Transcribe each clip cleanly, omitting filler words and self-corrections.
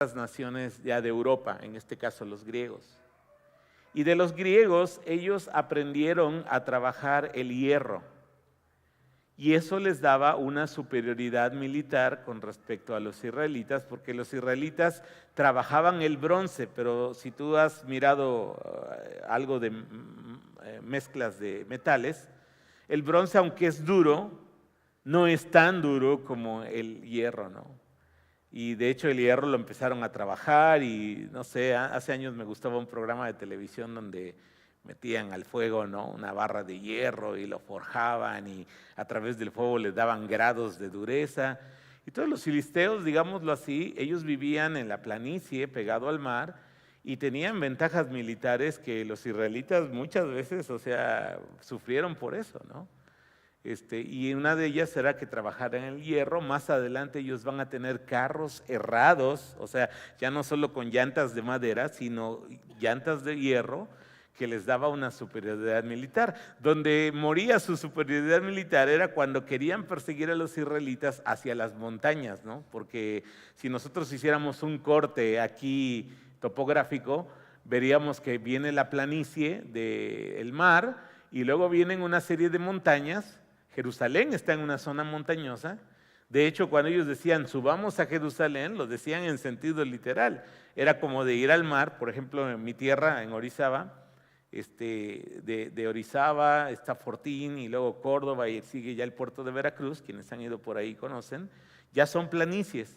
las naciones ya de Europa, en este caso los griegos. Y de los griegos ellos aprendieron a trabajar el hierro y eso les daba una superioridad militar con respecto a los israelitas, porque los israelitas trabajaban el bronce, pero si tú has mirado algo de mezclas de metales, el bronce, aunque es duro, no es tan duro como el hierro, ¿no? Y de hecho el hierro lo empezaron a trabajar y no sé, hace años me gustaba un programa de televisión donde metían al fuego, ¿no?, una barra de hierro y lo forjaban y a través del fuego les daban grados de dureza. Y todos los filisteos, digámoslo así, ellos vivían en la planicie pegado al mar y tenían ventajas militares que los israelitas muchas veces, o sea, sufrieron por eso, ¿no? Y una de ellas era que trabajaran en el hierro. Más adelante ellos van a tener carros herrados, o sea, ya no solo con llantas de madera, sino llantas de hierro, que les daba una superioridad militar. Donde moría su superioridad militar era cuando querían perseguir a los israelitas hacia las montañas, ¿no? Porque si nosotros hiciéramos un corte aquí topográfico, veríamos que viene la planicie del mar y luego vienen una serie de montañas. Jerusalén está en una zona montañosa. De hecho, cuando ellos decían subamos a Jerusalén, lo decían en sentido literal. Era como de ir al mar. Por ejemplo, en mi tierra, en Orizaba, de Orizaba está Fortín y luego Córdoba y sigue ya el puerto de Veracruz. Quienes han ido por ahí conocen, ya son planicies.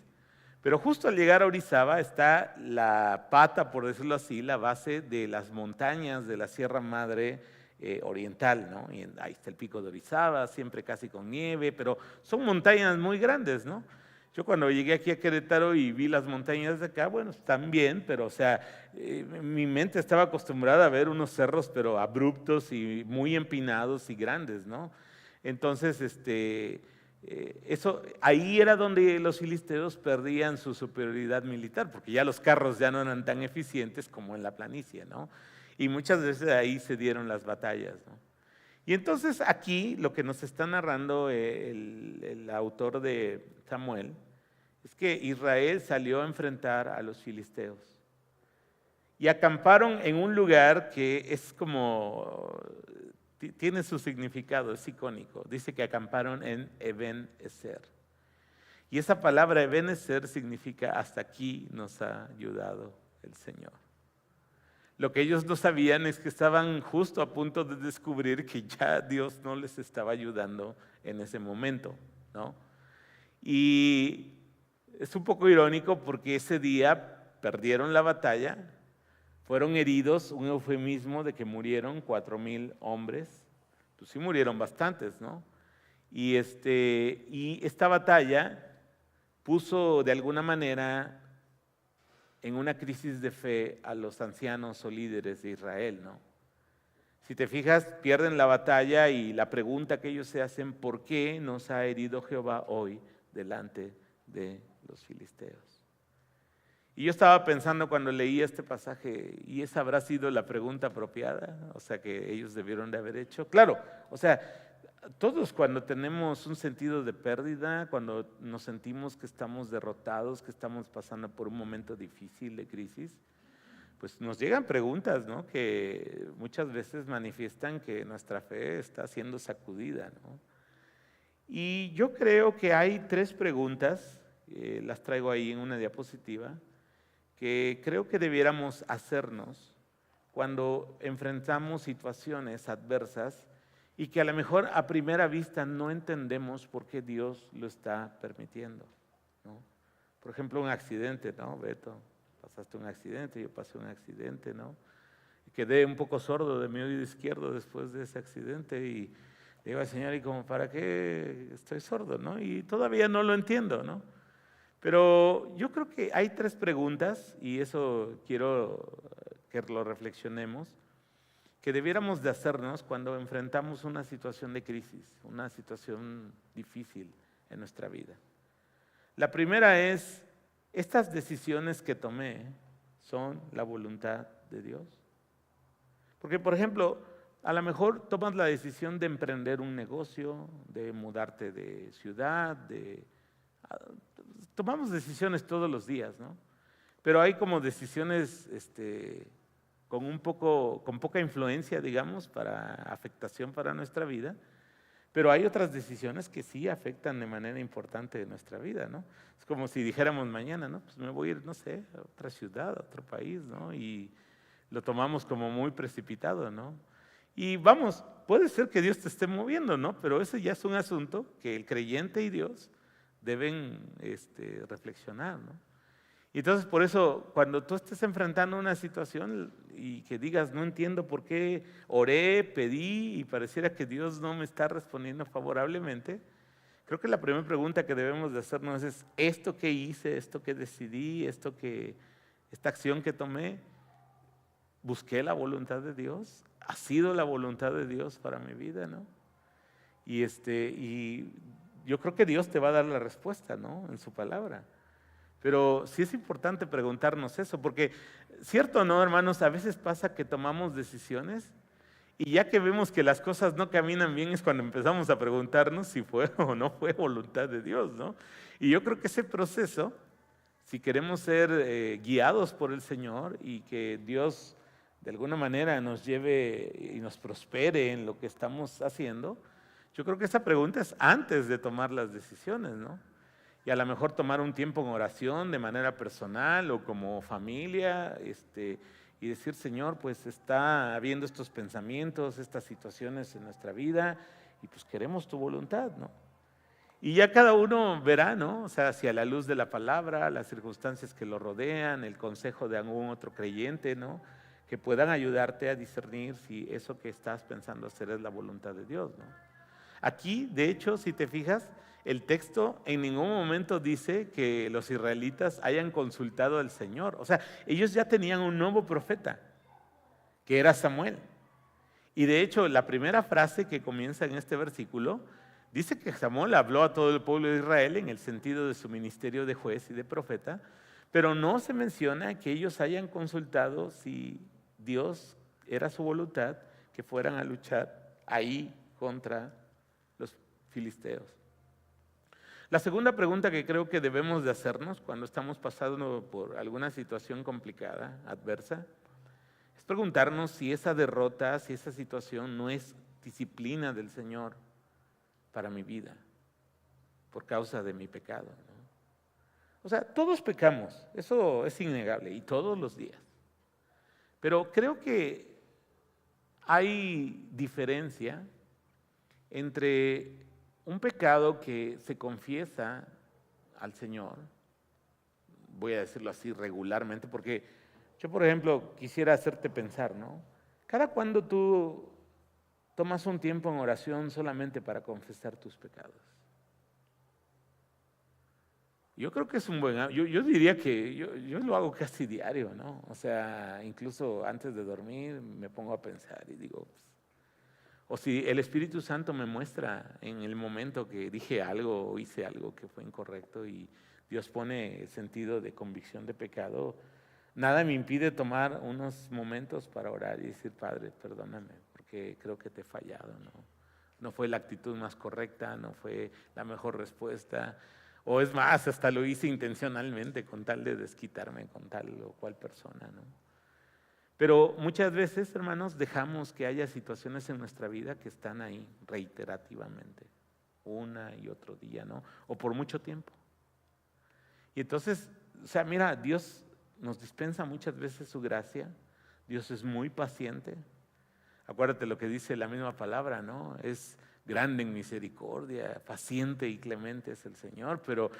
Pero justo al llegar a Orizaba está la pata, por decirlo así, la base de las montañas de la Sierra Madre oriental, ¿no? Y ahí está el pico de Orizaba, siempre casi con nieve, pero son montañas muy grandes, ¿no? Yo cuando llegué aquí a Querétaro y vi las montañas de acá, bueno, están bien, pero o sea, mi mente estaba acostumbrada a ver unos cerros, pero abruptos y muy empinados y grandes, ¿no? Entonces, ahí era donde los filisteos perdían su superioridad militar, porque ya los carros ya no eran tan eficientes como en la planicie, ¿no? Y muchas veces ahí se dieron las batallas, ¿no? Y entonces aquí lo que nos está narrando el autor de Samuel es que Israel salió a enfrentar a los filisteos y acamparon en un lugar que es como, tiene su significado, es icónico. Dice que acamparon en Eben-Ezer. Y esa palabra Eben-Ezer significa hasta aquí nos ha ayudado el Señor. Lo que ellos no sabían es que estaban justo a punto de descubrir que ya Dios no les estaba ayudando en ese momento, ¿no? Y es un poco irónico porque ese día perdieron la batalla, fueron heridos, un eufemismo de que murieron 4,000 hombres, pues sí murieron bastantes, ¿no? Y esta batalla puso de alguna manera en una crisis de fe a los ancianos o líderes de Israel, ¿no? Si te fijas, pierden la batalla y la pregunta que ellos se hacen, ¿por qué nos ha herido Jehová hoy delante de los filisteos? Y yo estaba pensando cuando leía este pasaje, ¿y esa habrá sido la pregunta apropiada? O sea, que ellos debieron de haber hecho. Claro, o sea, todos cuando tenemos un sentido de pérdida, cuando nos sentimos que estamos derrotados, que estamos pasando por un momento difícil de crisis, pues nos llegan preguntas, ¿no?, que muchas veces manifiestan que nuestra fe está siendo sacudida, ¿no? Y yo creo que hay 3 preguntas, las traigo ahí en una diapositiva, que creo que debiéramos hacernos cuando enfrentamos situaciones adversas y que a lo mejor a primera vista no entendemos por qué Dios lo está permitiendo, ¿no? Por ejemplo, un accidente, ¿no, Beto? Pasaste un accidente, yo pasé un accidente, ¿no? Y quedé un poco sordo de mi oído izquierdo después de ese accidente y le digo al Señor, ¿y como para qué estoy sordo, no? Y todavía no lo entiendo, ¿no? Pero yo creo que hay 3 preguntas, y eso quiero que lo reflexionemos, que debiéramos de hacernos cuando enfrentamos una situación de crisis, una situación difícil en nuestra vida. La primera es, ¿estas decisiones que tomé son la voluntad de Dios? Porque, por ejemplo, a lo mejor tomas la decisión de emprender un negocio, de mudarte de ciudad, tomamos decisiones todos los días, ¿no? pero hay como decisiones con poca influencia, digamos, para afectación para nuestra vida, pero hay otras decisiones que sí afectan de manera importante nuestra vida, ¿no? Es como si dijéramos mañana, ¿no? Pues me voy a ir, no sé, a otra ciudad, a otro país, ¿no? Y lo tomamos como muy precipitado, ¿no? Y vamos, puede ser que Dios te esté moviendo, ¿no? Pero ese ya es un asunto que el creyente y Dios deben reflexionar, ¿no? Y entonces por eso, cuando tú estés enfrentando una situación y que digas, no entiendo por qué oré, pedí y pareciera que Dios no me está respondiendo favorablemente, creo que la primera pregunta que debemos de hacernos es, ¿esto que hice, esto que decidí, esta acción que tomé, busqué la voluntad de Dios? ¿Ha sido la voluntad de Dios para mi vida, no? Y yo creo que Dios te va a dar la respuesta, ¿no? En su palabra. Pero sí es importante preguntarnos eso, porque cierto o no, hermanos, a veces pasa que tomamos decisiones y ya que vemos que las cosas no caminan bien es cuando empezamos a preguntarnos si fue o no fue voluntad de Dios, ¿no? Y yo creo que ese proceso, si queremos ser guiados por el Señor y que Dios de alguna manera nos lleve y nos prospere en lo que estamos haciendo, yo creo que esa pregunta es antes de tomar las decisiones, ¿no? Y a lo mejor tomar un tiempo en oración de manera personal o como familia, y decir, Señor, pues está habiendo estos pensamientos, estas situaciones en nuestra vida, y pues queremos tu voluntad, ¿no? Y ya cada uno verá, ¿no? O sea, si a la luz de la palabra, las circunstancias que lo rodean, el consejo de algún otro creyente, ¿no? Que puedan ayudarte a discernir si eso que estás pensando hacer es la voluntad de Dios, ¿no? Aquí, de hecho, si te fijas, el texto en ningún momento dice que los israelitas hayan consultado al Señor. O sea, ellos ya tenían un nuevo profeta, que era Samuel. Y de hecho, la primera frase que comienza en este versículo dice que Samuel habló a todo el pueblo de Israel en el sentido de su ministerio de juez y de profeta, pero no se menciona que ellos hayan consultado si Dios era su voluntad que fueran a luchar ahí contra los filisteos. La segunda pregunta que creo que debemos de hacernos cuando estamos pasando por alguna situación complicada, adversa, es preguntarnos si esa derrota, si esa situación no es disciplina del Señor para mi vida, por causa de mi pecado, ¿no? O sea, todos pecamos, eso es innegable, y todos los días. Pero creo que hay diferencia entre un pecado que se confiesa al Señor, voy a decirlo así regularmente, porque yo, por ejemplo, quisiera hacerte pensar, ¿no? ¿Cada cuándo tú tomas un tiempo en oración solamente para confesar tus pecados? Yo creo que es un buen hábito. Yo diría que yo lo hago casi diario, ¿no? O sea, incluso antes de dormir me pongo a pensar y digo, pues, o si el Espíritu Santo me muestra en el momento que dije algo o hice algo que fue incorrecto y Dios pone sentido de convicción de pecado, nada me impide tomar unos momentos para orar y decir, Padre, perdóname, porque creo que te he fallado, ¿no? No fue la actitud más correcta, no fue la mejor respuesta, o es más, hasta lo hice intencionalmente con tal de desquitarme con tal o cual persona, ¿no? Pero muchas veces, hermanos, dejamos que haya situaciones en nuestra vida que están ahí reiterativamente, una y otro día, ¿no? O por mucho tiempo. Y entonces, o sea, mira, Dios nos dispensa muchas veces su gracia, Dios es muy paciente. Acuérdate lo que dice la misma palabra, ¿no? Es grande en misericordia, paciente y clemente es el Señor, pero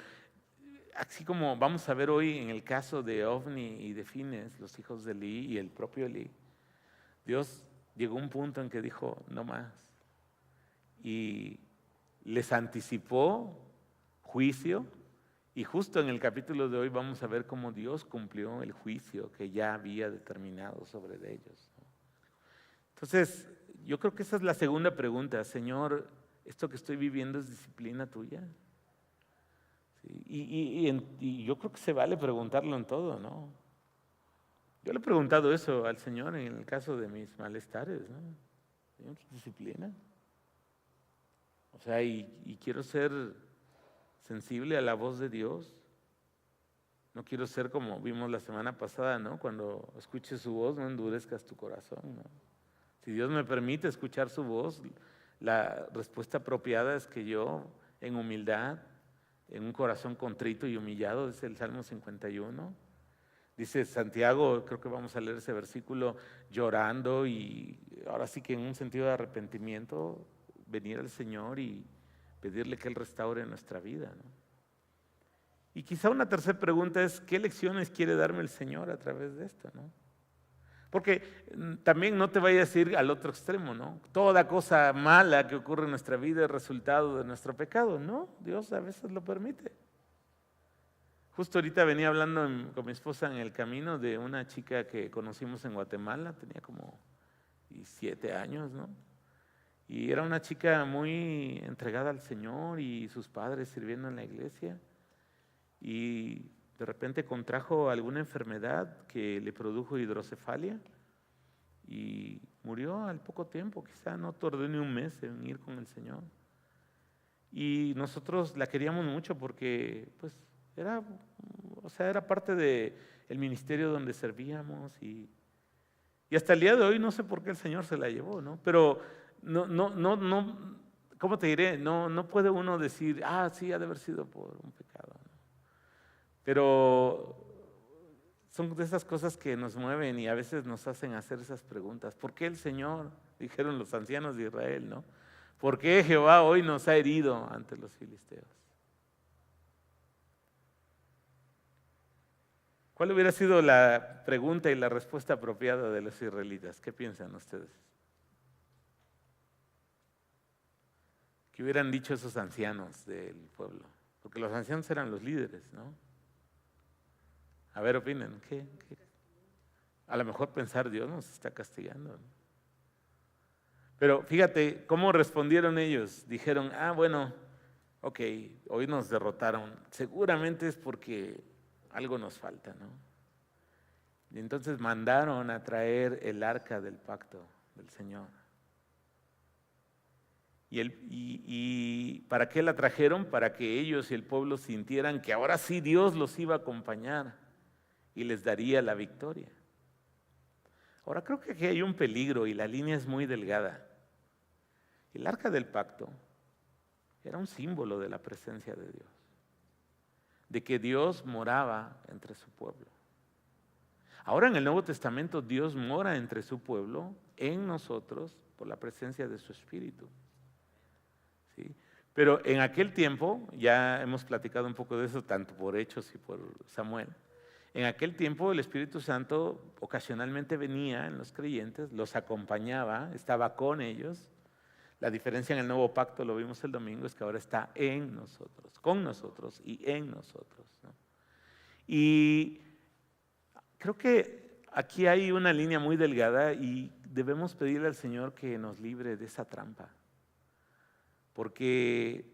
así como vamos a ver hoy en el caso de Ofni y de Fines, los hijos de Elí y el propio Elí, Dios llegó a un punto en que dijo, no más. Y les anticipó juicio, y justo en el capítulo de hoy vamos a ver cómo Dios cumplió el juicio que ya había determinado sobre ellos. Entonces, yo creo que esa es la segunda pregunta, Señor, ¿esto que estoy viviendo es disciplina tuya? Y yo creo que se vale preguntarlo en todo, ¿no? Yo le he preguntado eso al Señor en el caso de mis malestares, ¿no? Señor, disciplina. O sea, y quiero ser sensible a la voz de Dios. No quiero ser como vimos la semana pasada, ¿no? Cuando escuches su voz, no endurezcas tu corazón, ¿no? Si Dios me permite escuchar su voz, la respuesta apropiada es que yo, en humildad, en un corazón contrito y humillado, dice el Salmo 51. Dice Santiago, creo que vamos a leer ese versículo, llorando y ahora sí que en un sentido de arrepentimiento, venir al Señor y pedirle que Él restaure nuestra vida, ¿no? Y quizá una tercera pregunta es, ¿qué lecciones quiere darme el Señor a través de esto, ¿no? Porque también no te vayas a ir al otro extremo, ¿no? Toda cosa mala que ocurre en nuestra vida es resultado de nuestro pecado, ¿no? Dios a veces lo permite. Justo ahorita venía hablando con mi esposa en el camino de una chica que conocimos en Guatemala, tenía como 7 años, ¿no? Y era una chica muy entregada al Señor y sus padres sirviendo en la iglesia. Y de repente contrajo alguna enfermedad que le produjo hidrocefalia y murió al poco tiempo, quizá no tardó ni un mes en ir con el Señor. Y nosotros la queríamos mucho porque pues era parte del ministerio donde servíamos y hasta el día de hoy no sé por qué el Señor se la llevó, ¿no? Pero no, ¿cómo te diré? No puede uno decir, sí, ha de haber sido por un pecado, ¿no? Pero son de esas cosas que nos mueven y a veces nos hacen hacer esas preguntas. ¿Por qué el Señor? Dijeron los ancianos de Israel, ¿no? ¿Por qué Jehová hoy nos ha herido ante los filisteos? ¿Cuál hubiera sido la pregunta y la respuesta apropiada de los israelitas? ¿Qué piensan ustedes? ¿Qué hubieran dicho esos ancianos del pueblo? Porque los ancianos eran los líderes, ¿no? A ver, opinen. ¿Qué? A lo mejor pensar, Dios nos está castigando, ¿no? Pero fíjate cómo respondieron ellos. Dijeron, bueno, ok, hoy nos derrotaron. Seguramente es porque algo nos falta, ¿no? Y entonces mandaron a traer el arca del pacto del Señor. ¿Y para qué la trajeron? Para que ellos y el pueblo sintieran que ahora sí Dios los iba a acompañar y les daría la victoria. Ahora creo que aquí hay un peligro y la línea es muy delgada. El arca del pacto era un símbolo de la presencia de Dios, de que Dios moraba entre su pueblo. Ahora en el Nuevo Testamento Dios mora entre su pueblo, en nosotros, por la presencia de su Espíritu. ¿Sí? Pero en aquel tiempo, ya hemos platicado un poco de eso, tanto por Hechos y por Samuel. En aquel tiempo el Espíritu Santo ocasionalmente venía en los creyentes, los acompañaba, estaba con ellos. La diferencia en el nuevo pacto, lo vimos el domingo, es que ahora está en nosotros, con nosotros y en nosotros, ¿no? Y creo que aquí hay una línea muy delgada y debemos pedirle al Señor que nos libre de esa trampa. Porque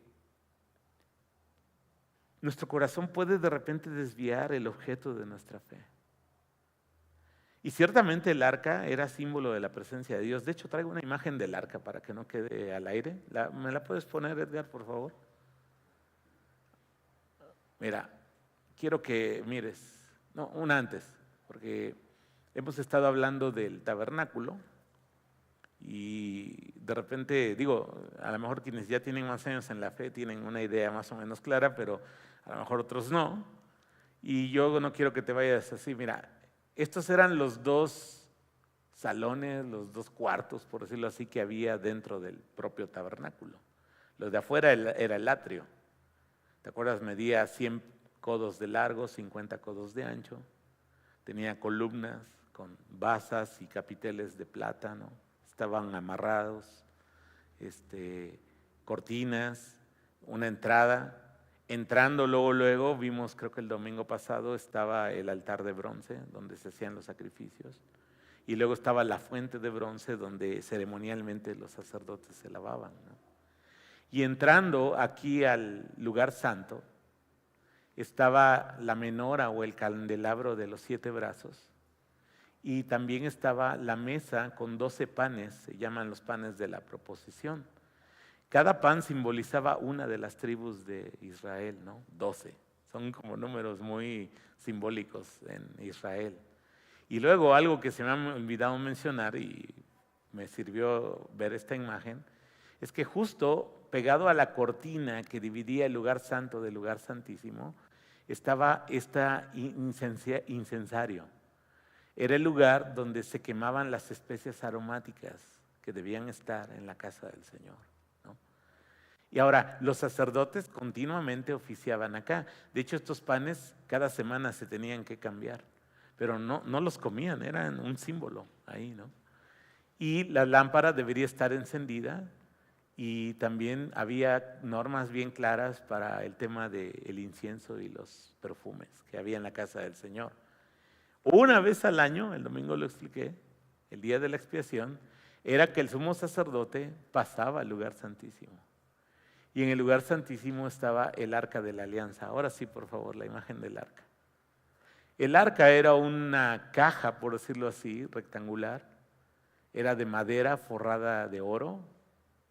nuestro corazón puede de repente desviar el objeto de nuestra fe. Y ciertamente el arca era símbolo de la presencia de Dios. De hecho, traigo una imagen del arca para que no quede al aire. ¿Me la puedes poner, Edgar, por favor? Mira, quiero que mires. No, una antes, porque hemos estado hablando del tabernáculo y de repente, a lo mejor quienes ya tienen más años en la fe tienen una idea más o menos clara, pero a lo mejor otros no. Y yo no quiero que te vayas así. Mira, estos eran los 2 salones, los 2 cuartos, por decirlo así, que había dentro del propio tabernáculo. Los de afuera era el atrio. ¿Te acuerdas? Medía 100 codos de largo, 50 codos de ancho. Tenía columnas con basas y capiteles de plata, ¿no? Estaban amarrados, cortinas, una entrada. Entrando luego vimos, creo que el domingo pasado, estaba el altar de bronce donde se hacían los sacrificios y luego estaba la fuente de bronce donde ceremonialmente los sacerdotes se lavaban, ¿no? Y entrando aquí al lugar santo estaba la menora o el candelabro de los 7 brazos y también estaba la mesa con 12 panes, se llaman los panes de la proposición. Cada pan simbolizaba una de las tribus de Israel, ¿no? 12. Son como números muy simbólicos en Israel. Y luego algo que se me ha olvidado mencionar y me sirvió ver esta imagen, es que justo pegado a la cortina que dividía el lugar santo del lugar santísimo, estaba incensario. Era el lugar donde se quemaban las especias aromáticas que debían estar en la casa del Señor, ¿no? Y ahora, los sacerdotes continuamente oficiaban acá. De hecho, estos panes cada semana se tenían que cambiar, pero no los comían, eran un símbolo ahí, ¿no? Y la lámpara debería estar encendida y también había normas bien claras para el tema del incienso y los perfumes que había en la casa del Señor. Una vez al año, el domingo lo expliqué, el día de la expiación, era que el sumo sacerdote pasaba al lugar santísimo. Y en el lugar santísimo estaba el arca de la alianza. Ahora sí, por favor, la imagen del arca. El arca era una caja, por decirlo así, rectangular. Era de madera forrada de oro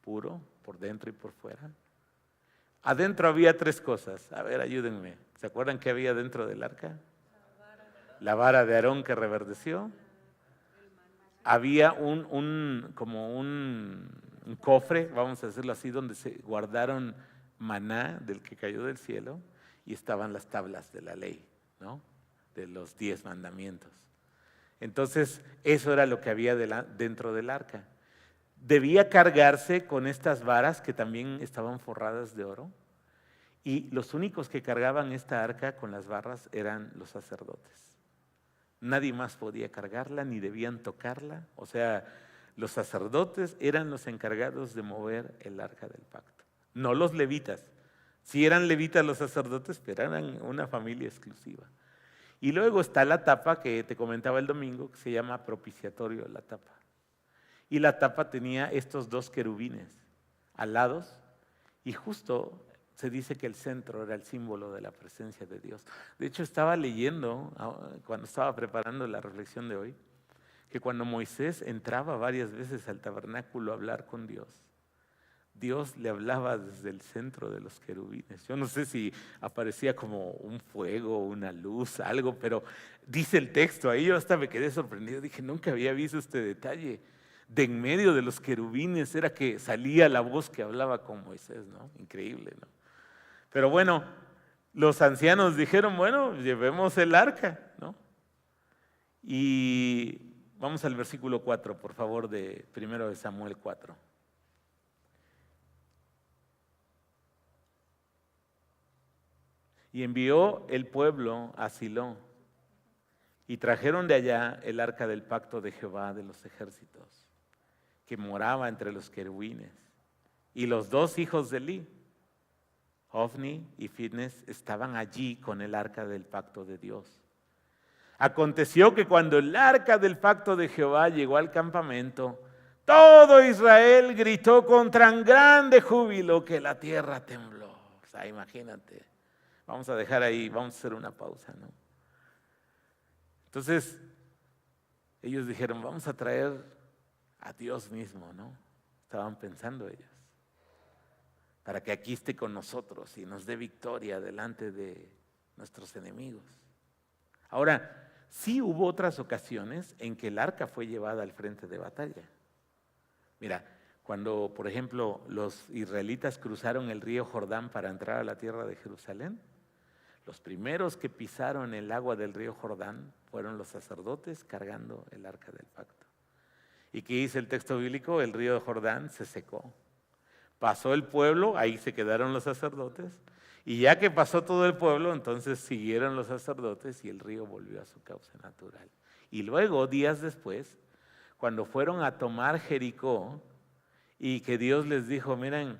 puro, por dentro y por fuera. Adentro había 3 cosas. A ver, ayúdenme. ¿Se acuerdan qué había dentro del arca? La vara de Aarón que reverdeció. Había como un cofre, vamos a decirlo así, donde se guardaron maná del que cayó del cielo, y estaban las tablas de la ley, ¿no? De los 10 mandamientos. Entonces, eso era lo que había dentro del arca. Debía cargarse con estas varas que también estaban forradas de oro, y los únicos que cargaban esta arca con las barras eran los sacerdotes. Nadie más podía cargarla ni debían tocarla. O sea, los sacerdotes eran los encargados de mover el arca del pacto, no los levitas. Sí eran levitas los sacerdotes, pero eran una familia exclusiva. Y luego está la tapa que te comentaba el domingo, que se llama propiciatorio, la tapa. Y la tapa tenía estos 2 querubines alados, y justo se dice que el centro era el símbolo de la presencia de Dios. De hecho, estaba leyendo, cuando estaba preparando la reflexión de hoy, que cuando Moisés entraba varias veces al tabernáculo a hablar con Dios, Dios le hablaba desde el centro de los querubines. Yo no sé si aparecía como un fuego, una luz, algo, pero dice el texto ahí, yo hasta me quedé sorprendido, dije, nunca había visto este detalle. De en medio de los querubines era que salía la voz que hablaba con Moisés, ¿no? Increíble, ¿no? Pero bueno, los ancianos dijeron, bueno, llevemos el arca, ¿no? Y vamos al versículo 4, por favor, de 1 de Samuel 4. Y envió el pueblo a Silo, y trajeron de allá el arca del pacto de Jehová de los ejércitos, que moraba entre los querubines. Y los 2 hijos de Eli, Ofni y Fitnes, estaban allí con el arca del pacto de Dios. Aconteció que cuando el arca del pacto de Jehová llegó al campamento, todo Israel gritó con tan grande júbilo que la tierra tembló. O sea, imagínate. Vamos a dejar ahí, vamos a hacer una pausa, ¿no? Entonces, ellos dijeron, vamos a traer a Dios mismo, ¿no? Estaban pensando ellos, para que aquí esté con nosotros y nos dé victoria delante de nuestros enemigos. Ahora, sí hubo otras ocasiones en que el arca fue llevada al frente de batalla. Mira, cuando, por ejemplo, los israelitas cruzaron el río Jordán para entrar a la tierra de Jerusalén, los primeros que pisaron el agua del río Jordán fueron los sacerdotes cargando el arca del pacto. ¿Y qué dice el texto bíblico? El río Jordán se secó. Pasó el pueblo, ahí se quedaron los sacerdotes, y ya que pasó todo el pueblo, entonces siguieron los sacerdotes y el río volvió a su cauce natural. Y luego, días después, cuando fueron a tomar Jericó y que Dios les dijo, miren,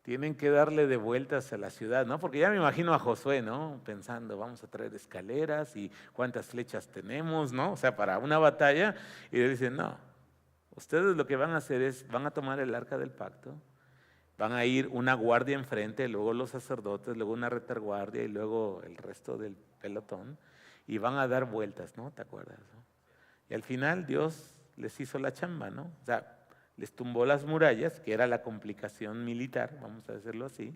tienen que darle de vueltas a la ciudad, ¿no? Porque ya me imagino a Josué, ¿no? Pensando, vamos a traer escaleras y cuántas flechas tenemos, ¿no? O sea, para una batalla. Y le dicen, no, ustedes lo que van a hacer es, van a tomar el arca del pacto, van a ir una guardia enfrente, luego los sacerdotes, luego una retaguardia y luego el resto del pelotón, y van a dar vueltas, ¿no? ¿Te acuerdas? ¿No? Y al final Dios les hizo la chamba, ¿no? O sea, les tumbó las murallas, que era la complicación militar, vamos a decirlo así,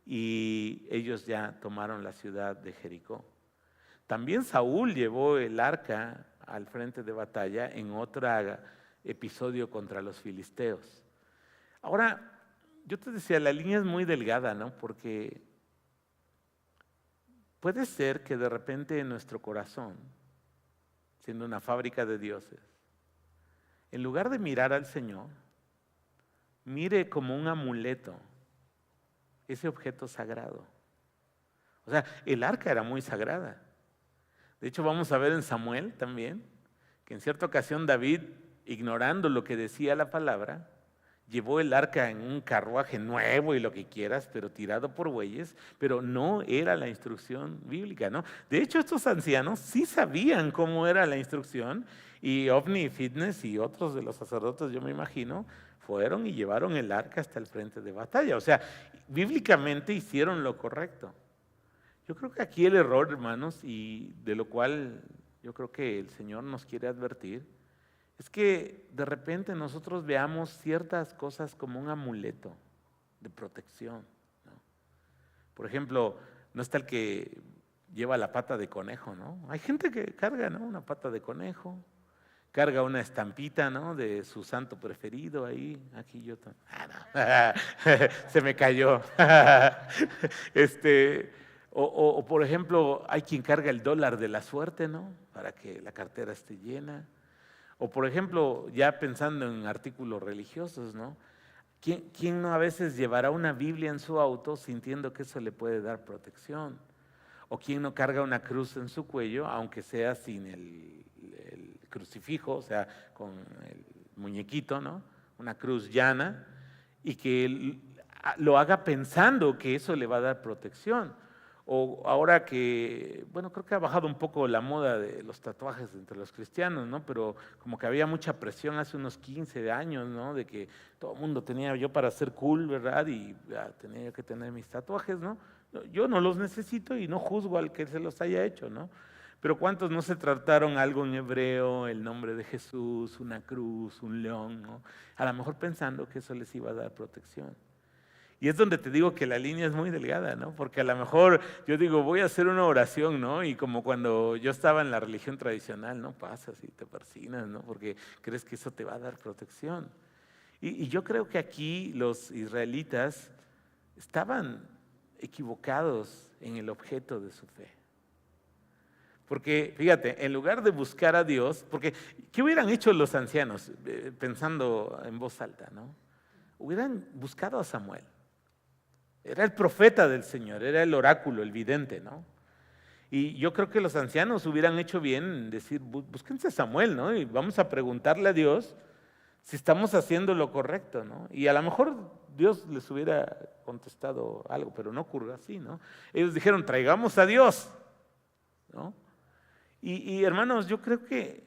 y ellos ya tomaron la ciudad de Jericó. También Saúl llevó el arca al frente de batalla en otro episodio contra los filisteos. Ahora, yo te decía, la línea es muy delgada, ¿no? Porque puede ser que de repente en nuestro corazón, siendo una fábrica de dioses, en lugar de mirar al Señor, mire como un amuleto ese objeto sagrado. O sea, el arca era muy sagrada. De hecho, vamos a ver en Samuel también, que en cierta ocasión David, ignorando lo que decía la palabra, llevó el arca en un carruaje nuevo y lo que quieras, pero tirado por bueyes, pero no era la instrucción bíblica, ¿no? De hecho, estos ancianos sí sabían cómo era la instrucción, y Ovni Fitness y otros de los sacerdotes, yo me imagino, fueron y llevaron el arca hasta el frente de batalla. O sea, bíblicamente hicieron lo correcto. Yo creo que aquí el error, hermanos, y de lo cual yo creo que el Señor nos quiere advertir, es que de repente nosotros veamos ciertas cosas como un amuleto de protección, ¿no? Por ejemplo, no está el que lleva la pata de conejo, ¿no? Hay gente que carga, ¿no?, una pata de conejo, carga una estampita, ¿no?, de su santo preferido ahí. Aquí yo también. No. Se me cayó. O por ejemplo, hay quien carga el dólar de la suerte, ¿no?, para que la cartera esté llena. O por ejemplo, ya pensando en artículos religiosos, ¿no? ¿Quién no a veces llevará una Biblia en su auto sintiendo que eso le puede dar protección? ¿O quién no carga una cruz en su cuello, aunque sea sin el crucifijo, o sea, con el muñequito, ¿no?, una cruz llana, y que lo haga pensando que eso le va a dar protección? O ahora que, bueno, creo que ha bajado un poco la moda de los tatuajes entre los cristianos, ¿no? Pero como que había mucha presión hace unos 15 años, ¿no?, de que todo el mundo tenía, yo para ser cool, ¿verdad?, y tenía que tener mis tatuajes, ¿no? Yo no los necesito y no juzgo al que se los haya hecho, ¿no? Pero ¿cuántos no se trataron algo en hebreo, el nombre de Jesús, una cruz, un león, ¿no?, a lo mejor pensando que eso les iba a dar protección? Y es donde te digo que la línea es muy delgada, ¿no? Porque a lo mejor yo digo, voy a hacer una oración, ¿no? Y como cuando yo estaba en la religión tradicional, ¿no?, pasas y te persignas, ¿no?, porque crees que eso te va a dar protección. Y yo creo que aquí los israelitas estaban equivocados en el objeto de su fe. Porque, fíjate, en lugar de buscar a Dios, porque ¿qué hubieran hecho los ancianos? Pensando en voz alta, ¿no? Hubieran buscado a Samuel. Era el profeta del Señor, era el oráculo, el vidente, ¿no? Y yo creo que los ancianos hubieran hecho bien en decir, búsquense a Samuel, ¿no?, y vamos a preguntarle a Dios si estamos haciendo lo correcto, ¿no? Y a lo mejor Dios les hubiera contestado algo, pero no ocurrió así, ¿no? Ellos dijeron, traigamos a Dios, ¿no? Y hermanos, yo creo que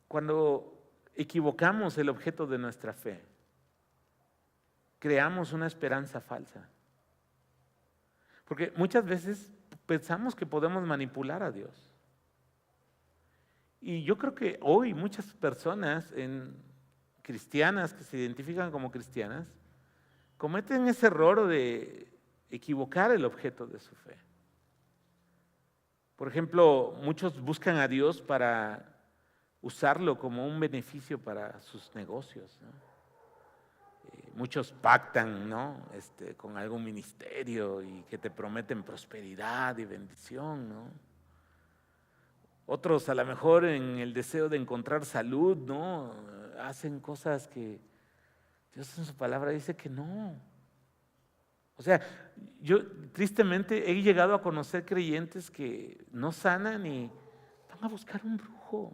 cuando equivocamos el objeto de nuestra fe, creamos una esperanza falsa. Porque muchas veces pensamos que podemos manipular a Dios. Y yo creo que hoy muchas personas cristianas que se identifican como cristianas cometen ese error de equivocar el objeto de su fe. Por ejemplo, muchos buscan a Dios para usarlo como un beneficio para sus negocios, ¿no? Muchos pactan, ¿no?, con algún ministerio y que te prometen prosperidad y bendición, ¿no? Otros a lo mejor en el deseo de encontrar salud, ¿no?, hacen cosas que Dios en su palabra dice que no. O sea, yo tristemente he llegado a conocer creyentes que no sanan y van a buscar un brujo.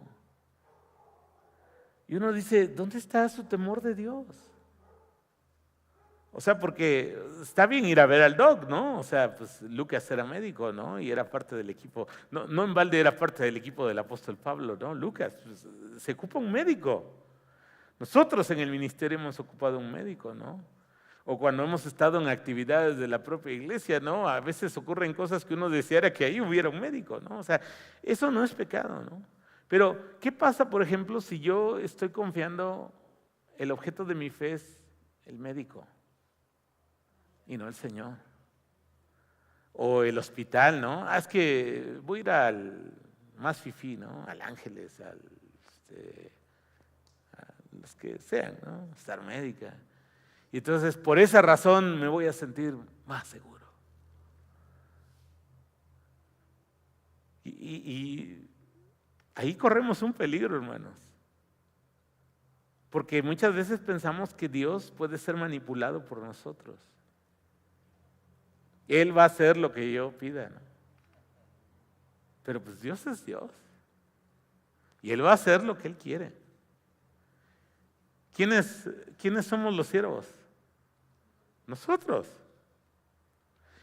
Y uno dice, ¿dónde está su temor de Dios? O sea, porque está bien ir a ver al doc, ¿no? O sea, pues Lucas era médico, ¿no? Y era parte del equipo, no en balde era parte del equipo del apóstol Pablo, ¿no? Lucas, pues, se ocupa un médico. Nosotros en el ministerio hemos ocupado un médico, ¿no? O cuando hemos estado en actividades de la propia iglesia, ¿no? A veces ocurren cosas que uno deseara que ahí hubiera un médico, ¿no? O sea, eso no es pecado, ¿no? Pero, ¿qué pasa, por ejemplo, si yo estoy confiando, el objeto de mi fe es el médico? y no el Señor. O el hospital, ¿no? Es que voy a ir al más fifí, ¿no? Al Ángeles, a los que sean, ¿no? Star Médica. Y entonces por esa razón me voy a sentir más seguro. Y ahí corremos un peligro, hermanos. Porque muchas veces pensamos que Dios puede ser manipulado por nosotros. Él va a hacer lo que yo pida, ¿no? Pero pues Dios es Dios. Y Él va a hacer lo que Él quiere. ¿Quiénes somos los siervos? Nosotros.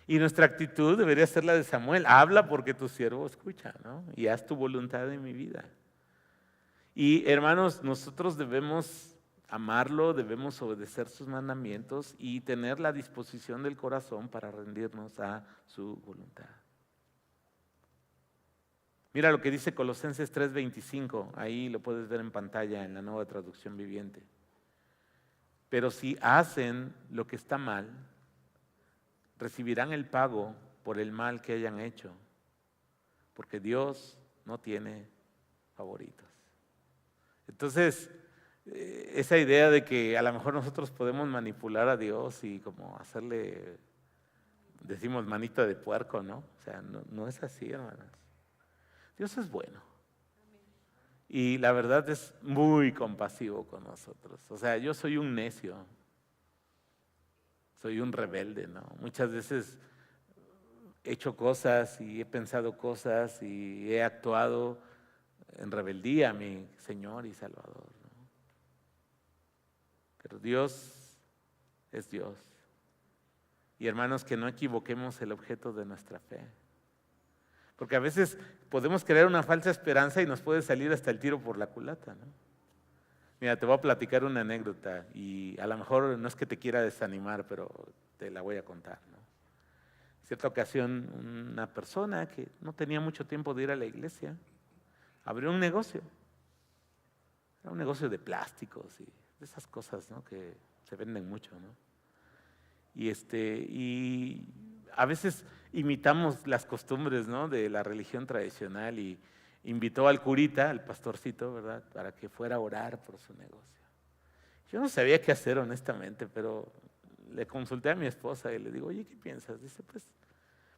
Y nuestra actitud debería ser la de Samuel. Habla porque tu siervo escucha, ¿no? Y haz tu voluntad en mi vida. Y hermanos, nosotros debemos amarlo, debemos obedecer sus mandamientos y tener la disposición del corazón para rendirnos a su voluntad. Mira lo que dice Colosenses 3:25, ahí lo puedes ver en pantalla en la Nueva Traducción Viviente. Pero si hacen lo que está mal, recibirán el pago por el mal que hayan hecho, porque Dios no tiene favoritos. Entonces, esa idea de que a lo mejor nosotros podemos manipular a Dios y como hacerle, decimos manito de puerco, ¿no? O sea, no es así, hermanas. Dios es bueno. Y la verdad es muy compasivo con nosotros. O sea, yo soy un necio. Soy un rebelde, ¿no? Muchas veces he hecho cosas y he pensado cosas y he actuado en rebeldía a mi Señor y Salvador, ¿no? Pero Dios es Dios. Y hermanos, que no equivoquemos el objeto de nuestra fe. Porque a veces podemos crear una falsa esperanza y nos puede salir hasta el tiro por la culata, ¿no? Mira, te voy a platicar una anécdota y a lo mejor no es que te quiera desanimar, pero te la voy a contar, ¿no? En cierta ocasión, una persona que no tenía mucho tiempo de ir a la iglesia, abrió un negocio. Era un negocio de plásticos y de esas cosas, ¿no? Que se venden mucho, ¿no? Y a veces imitamos las costumbres, ¿no? De la religión tradicional y invitó al curita, al pastorcito, ¿verdad? Para que fuera a orar por su negocio. Yo no sabía qué hacer, honestamente, pero le consulté a mi esposa y le digo, oye, ¿qué piensas? Dice, pues,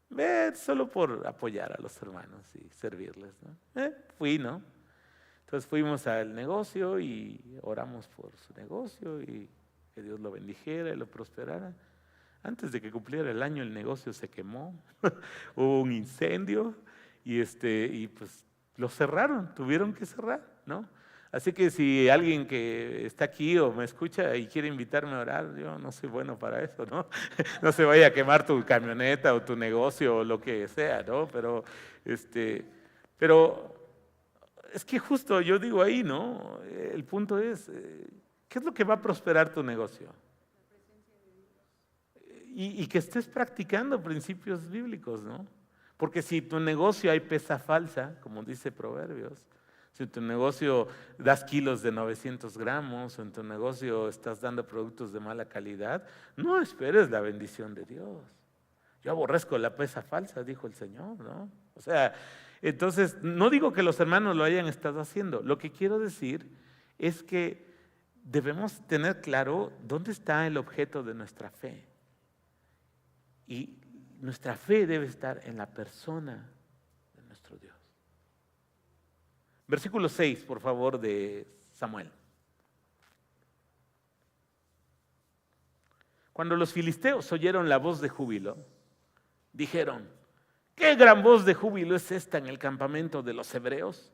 ve solo por apoyar a los hermanos y servirles, ¿no? Fui, ¿no? Entonces fuimos al negocio y oramos por su negocio y que Dios lo bendijera y lo prosperara. Antes de que cumpliera el año el negocio se quemó, hubo un incendio y pues lo cerraron, tuvieron que cerrar, ¿no? Así que si alguien que está aquí o me escucha y quiere invitarme a orar, yo no soy bueno para eso, ¿no? No se vaya a quemar tu camioneta o tu negocio o lo que sea, ¿no? Pero es que justo yo digo ahí, ¿no? El punto es, ¿qué es lo que va a prosperar tu negocio? Y que estés practicando principios bíblicos, ¿no? Porque si tu negocio hay pesa falsa, como dice Proverbios, si en tu negocio das kilos de 900 gramos, o en tu negocio estás dando productos de mala calidad, no esperes la bendición de Dios. Yo aborrezco la pesa falsa, dijo el Señor, ¿no? O sea, entonces, no digo que los hermanos lo hayan estado haciendo. Lo que quiero decir es que debemos tener claro dónde está el objeto de nuestra fe. Y nuestra fe debe estar en la persona de nuestro Dios. Versículo 6, por favor, de Samuel. Cuando los filisteos oyeron la voz de júbilo, dijeron, ¿qué gran voz de júbilo es esta en el campamento de los hebreos?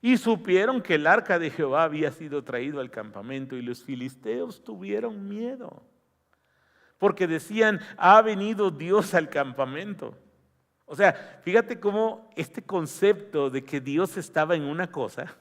Y supieron que el arca de Jehová había sido traído al campamento y los filisteos tuvieron miedo. Porque decían, ha venido Dios al campamento. O sea, fíjate cómo este concepto de que Dios estaba en una cosa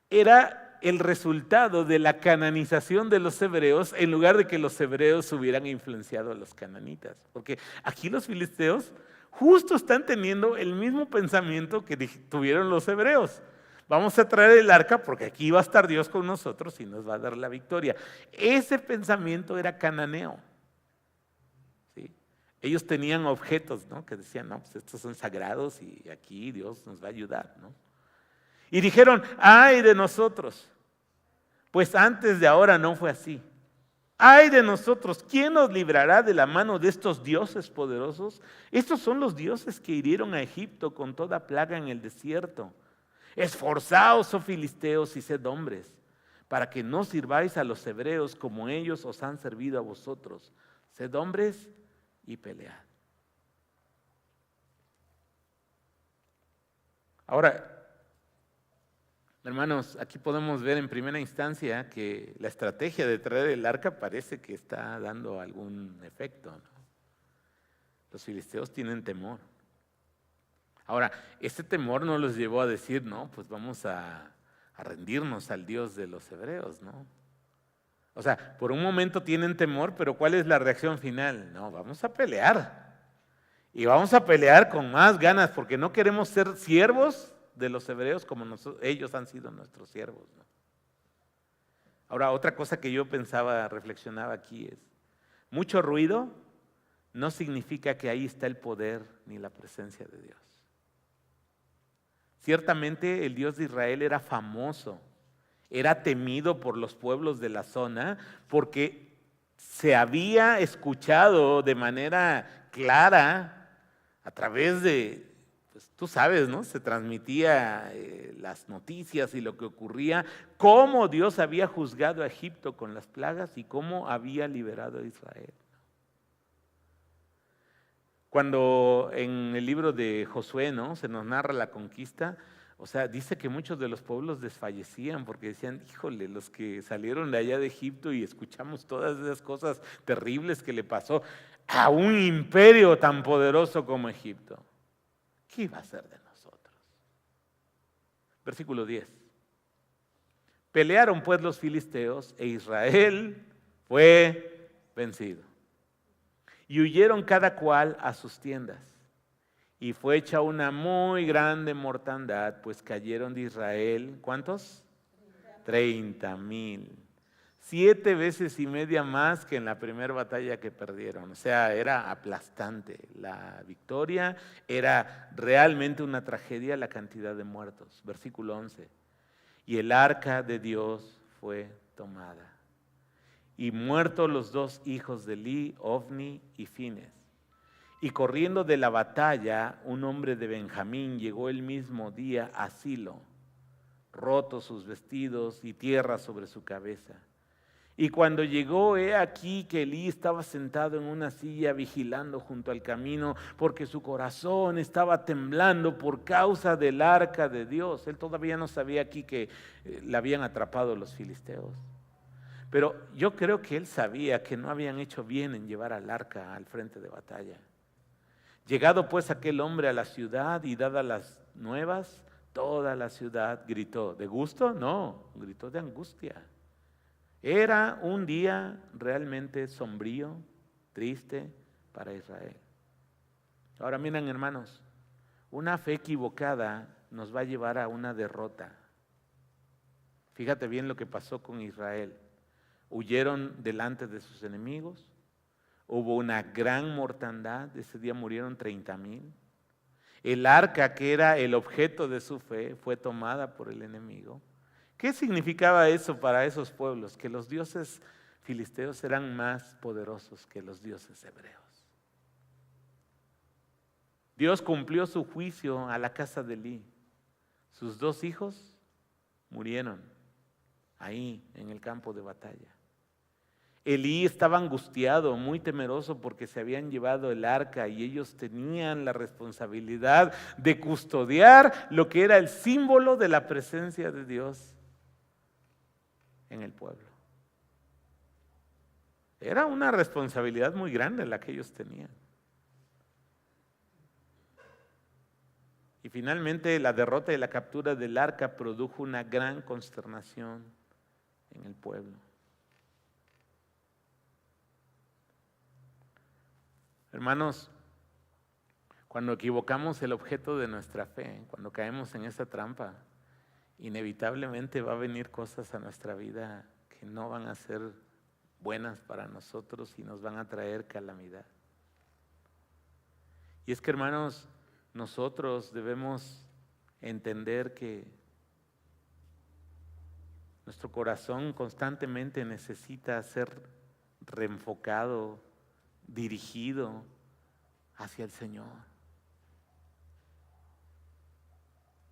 era el resultado de la cananización de los hebreos en lugar de que los hebreos hubieran influenciado a los cananitas. Porque aquí los filisteos justo están teniendo el mismo pensamiento que tuvieron los hebreos. Vamos a traer el arca porque aquí va a estar Dios con nosotros y nos va a dar la victoria. Ese pensamiento era cananeo. Ellos tenían objetos, ¿no? Que decían, no, pues estos son sagrados y aquí Dios nos va a ayudar, ¿no? Y dijeron, ay de nosotros, pues antes de ahora no fue así. Ay de nosotros, ¿quién nos librará de la mano de estos dioses poderosos? Estos son los dioses que hirieron a Egipto con toda plaga en el desierto. Esforzaos, oh filisteos, y sed hombres, para que no sirváis a los hebreos como ellos os han servido a vosotros. Sed hombres y pelead. Ahora, hermanos, aquí podemos ver en primera instancia que la estrategia de traer el arca parece que está dando algún efecto, ¿no? Los filisteos tienen temor. Ahora, este temor no los llevó a decir, no, pues vamos a rendirnos al Dios de los hebreos, ¿no? O sea, por un momento tienen temor, pero ¿cuál es la reacción final? No, vamos a pelear. Y vamos a pelear con más ganas, porque no queremos ser siervos de los hebreos como ellos han sido nuestros siervos, ¿no? Ahora, otra cosa que yo pensaba, reflexionaba aquí es, mucho ruido no significa que ahí está el poder ni la presencia de Dios. Ciertamente el Dios de Israel era famoso, era temido por los pueblos de la zona porque se había escuchado de manera clara a través de, pues tú sabes, ¿no? Se transmitía las noticias y lo que ocurría, cómo Dios había juzgado a Egipto con las plagas y cómo había liberado a Israel. Cuando en el libro de Josué, ¿no? Se nos narra la conquista, o sea, dice que muchos de los pueblos desfallecían porque decían, híjole, los que salieron de allá de Egipto y escuchamos todas esas cosas terribles que le pasó a un imperio tan poderoso como Egipto, ¿qué iba a hacer de nosotros? Versículo 10. Pelearon pues los filisteos e Israel fue vencido. Y huyeron cada cual a sus tiendas. Y fue hecha una muy grande mortandad, pues cayeron de Israel, ¿cuántos? 30,000. 7 veces y media más que en la primera batalla que perdieron. O sea, era aplastante. La victoria era realmente una tragedia, la cantidad de muertos. Versículo 11. Y el arca de Dios fue tomada. Y muertos los 2 hijos de Eli, Ofni y Fines. Y corriendo de la batalla, un hombre de Benjamín llegó el mismo día a Silo, rotos sus vestidos y tierra sobre su cabeza. Y cuando llegó, he aquí que Elí estaba sentado en una silla vigilando junto al camino, porque su corazón estaba temblando por causa del arca de Dios. Él todavía no sabía aquí que la habían atrapado los filisteos. Pero yo creo que él sabía que no habían hecho bien en llevar al arca al frente de batalla. Llegado pues aquel hombre a la ciudad y dadas las nuevas, toda la ciudad gritó. ¿De gusto? No, gritó de angustia. Era un día realmente sombrío, triste para Israel. Ahora miren, hermanos, una fe equivocada nos va a llevar a una derrota. Fíjate bien lo que pasó con Israel. Huyeron delante de sus enemigos, hubo una gran mortandad, ese día murieron 30,000. El arca, que era el objeto de su fe, fue tomada por el enemigo. ¿Qué significaba eso para esos pueblos? Que los dioses filisteos eran más poderosos que los dioses hebreos. Dios cumplió su juicio a la casa de Elí. Sus 2 hijos murieron ahí en el campo de batalla. Elí estaba angustiado, muy temeroso porque se habían llevado el arca y ellos tenían la responsabilidad de custodiar lo que era el símbolo de la presencia de Dios en el pueblo. Era una responsabilidad muy grande la que ellos tenían. Y finalmente la derrota y la captura del arca produjo una gran consternación en el pueblo. Hermanos, cuando equivocamos el objeto de nuestra fe, cuando caemos en esa trampa, inevitablemente va a venir cosas a nuestra vida que no van a ser buenas para nosotros y nos van a traer calamidad. Y es que, hermanos, nosotros debemos entender que nuestro corazón constantemente necesita ser reenfocado, dirigido hacia el Señor.